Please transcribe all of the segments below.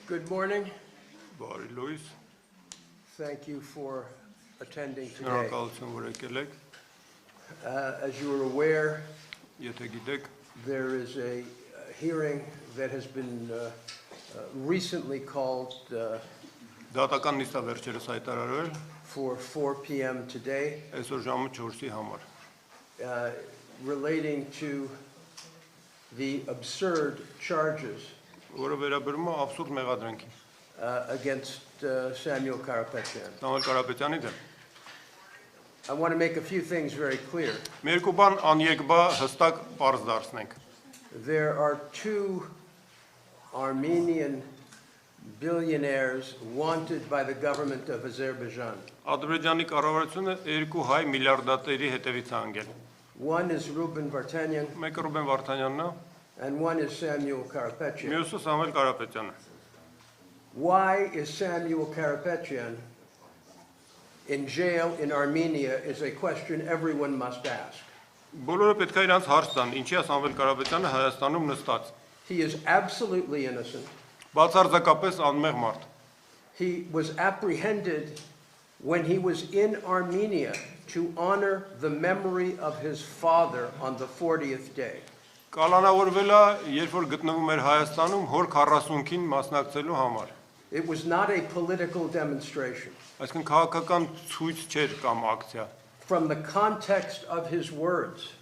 Good morning. Բարի լույս, Thank you for attending today. շնորհակալություն, որ եկել եք, As you are aware, եթե գիտեք, there is a hearing that has been recently called դատական նիստա վերջերս հայտարարվել, for 4 p.m. today այսօր ժամը 4-ի համար, relating to the absurd charges որը վերաբերում է абսուրդ մեղադրանքին, against Samuel Karapetyan. Սամվել Կարապետյանի դեմ։ I want to make a few things very clear. Մի երկու բան անեկբա հստակ պարզ դարձնենք։ There are two Armenian billionaires wanted by the government of Azerbaijan. Ադրբեջանի կառավարությունը 2 հայ միլիարդատերի հետևից է անգել։ One is Ruben Vartanyan Մեկը Ռուբեն Վարդանյանն է, and one is Samuel Karapetyan. մյուսը Սամվել Կարապետյանը։ Why is Samuel Karapetyan in jail in Armenia is a question everyone must ask. Բոլորը պետք է իրանց հարց տան, ինչի է Սամվել Կարապետյանը Հայաստանում նստած։ He is absolutely innocent. Բացարձակապես անմեղ մարդ։ He was apprehended when he was in Armenia to honor the memory of his father on the 40th day. Կալանավորվել է, երբ որ գտնվում էր Հայաստանում հոր 40-ին մասնակցելու համար։ It was not a political demonstration. Այսինքն քաղաքական ցույց չէր կամ ակցիա։ From the context of his words,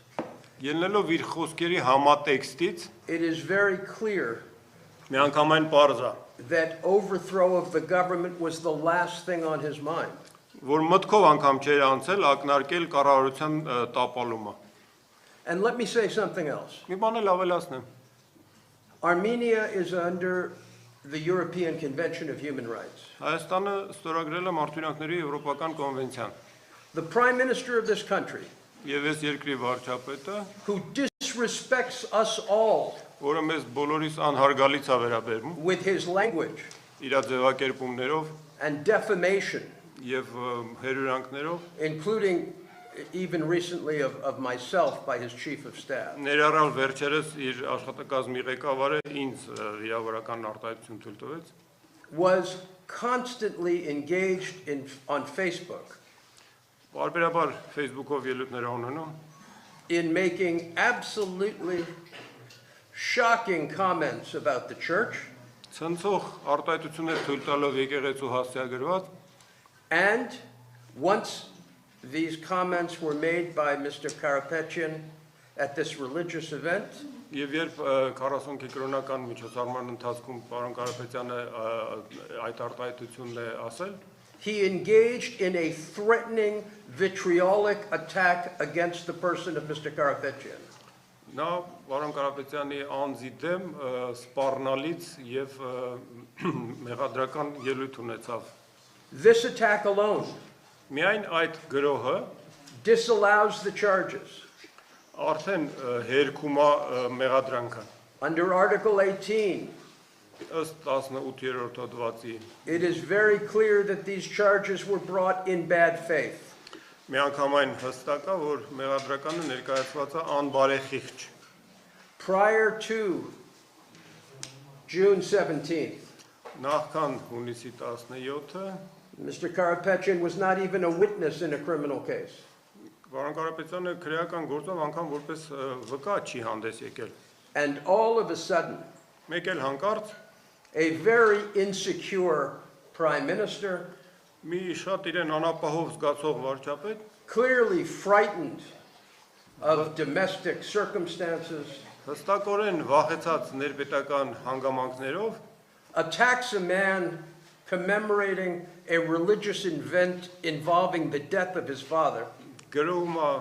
Ելնելով իր խոսքերի համատեքստից, it is very clear միանգամայն պարզ է, that overthrow of the government was the last thing on his mind. որ մտքով անգամ չէր անցել ակնարկել կառավարության տապալումը։ And let me say something else. Մի բան էլ ավելացնեմ։ Armenia is under the European Convention of Human Rights. Հայաստանը ստորագրել է մարդու եվրոպական կոնվենցիան։ The Prime Minister of this country, Եվ այս երկրի վարչապետը, who disrespects us all որը մեզ բոլորիս անհարգալից է վերաբերում, with his language իր ձևակերպումներով and defamation, եւ հերյուրանքներով, including even recently of myself by his chief of staff, ներառալ վերջերս իր աշխատակազմի ղեկավարը ինձ վիրավորական արտահայտություն թույլ տվեց, was constantly engaged on Facebook բարբերաբար Facebook-ով ելույթներ ունենում, in making absolutely shocking comments about the church ցնցող արտահայտություններ թույլ տալով եկեղեցու հասցեագրված, and once these comments were made by Mr. Karapetyan at this religious event, եւ երբ 40 կրոնական միջոցառման ընթացքում պարոն Կարապետյանը այդ արտահայտությունն է ասել, he engaged in a threatening, vitriolic attack against the person of Mr. Karapetyan. նա պարոն Կարապետյանի անձի դեմ սպառնալից եւ մեղադրական ելույթ ունեցավ։ This attack alone Միայն այդ գրոհը disallows the charges. արդեն հերքում է մեղադրանքը։ Under Article 18, Ըստ 18-րդ հոդվածի it is very clear that these charges were brought in bad faith. միանգամայն հստակ է, որ մեղադրականը ներկայացված է անբարեխիղճ։ Prior to June 17th, Նախքան հունիսի 17-ը Mr. Karapetyan was not even a witness in a criminal case. Պարոն Կարապետյանը քրեական գործով անգամ որպես վկա չի հանդես եկել։ And all of a sudden, Մեկ էլ հանկարծ a very insecure prime minister, մի շատ իրեն անապահով զգացող վարչապետ, clearly frightened of domestic circumstances, հստակորեն վախեցած ներպետական հանգամանքներով, attacks a man commemorating a religious event involving the death of his father, գրում է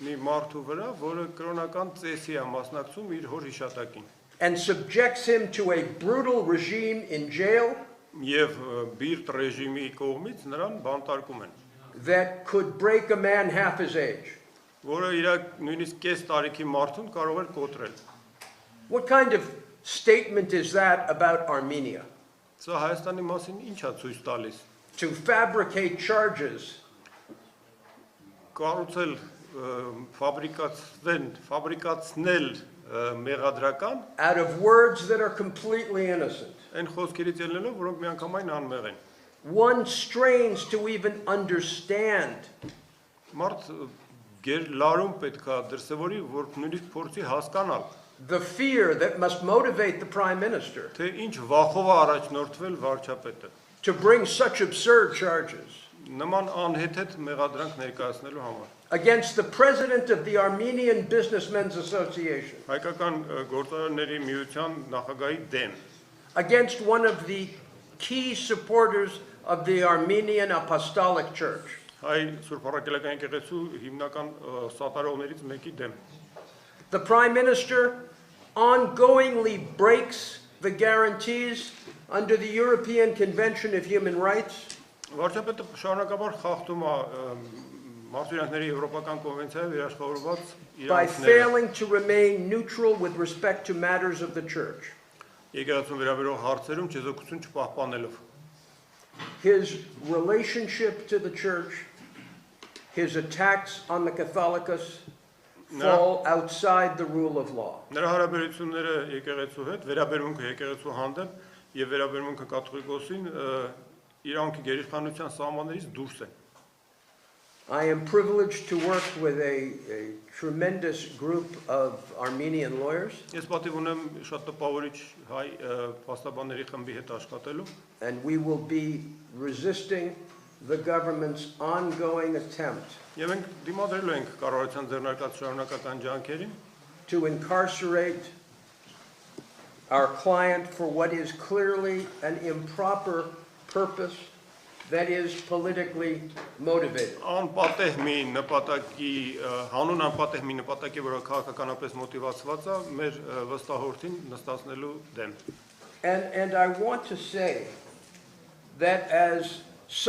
մի մարդու վրա, որը կրոնական ծեսի է մասնակցում իր հոր հիշատակին։ and subjects him to a brutal regime in jail Եվ բիրտ ռեժիմի կողմից նրան բանտարկում են, that could break a man half his age. որը իր նույնիսկ կես տարիքի մարդուն կարող էր կոտրել։ What kind of statement is that about Armenia? Սա Հայաստանի մասին ինչ է ցույց տալիս։ To fabricate charges Կառուցել ֆաբրիկացնել մեղադրական out of words that are completely innocent. Այն խոսքերից ելնելով, որոնք միանգամայն անմեղ են։ One strains to even understand Մարդ գեր լարում պետքա դրսևորի, որ նույնիսկ փորձի հասկանալ, the fear that must motivate the prime minister թե ինչ վախով է առաջնորդվել վարչապետը։ to bring such absurd charges Նման անհեթեթ մեղադրանք ներկայացնելու համար։ against the president of the Armenian Businessmen's Association, Հայկական գործարարների միության նախագահի դեմ, against one of the key supporters of the Armenian Apostolic Church. հայ Սուրբ Առաքելական եկեղեցու հիմնական սատարողներից մեկի դեմ։ The prime minister ongoingly breaks the guarantees under the European Convention of Human Rights Վարչապետը շարունակաբար խախտում է Մարդու Եվրոպական կոնվենցիայով երաշխավորված by իրավունքները։ failing to remain neutral with respect to matters of the church. Եկեղեցուն վերաբերող հարցերում չեզոքություն չպահպանելով։ His relationship to the church, his attacks on the Catholicos fall outside the rule of law. Նրա հարաբերությունները եկեղեցու հետ, վերաբերմունքը եկեղեցու հանդեպ եւ վերաբերմունքը կաթողիկոսին իրանքի գերիշխանության սահմաններից դուրս են։ I am privileged to work with a tremendous group of Armenian lawyers, Ես պատիվ ունեմ շատ տպավորիչ հայ փաստաբանների խմբի հետ աշխատելու, and we will be resisting the government's ongoing attempt եւ մենք դիմադրելու ենք կառավարության ձեռնարկած շարունակական ջանքերին, to incarcerate our client for what is clearly an improper purpose that is politically motivated. անպատեհ մի նպատակի հանուն անպատեհ մի նպատակի, որը քաղաքականապես մոտիվացված է, մեր վստահորդին նստացնելու դեմ։ And I want to say that as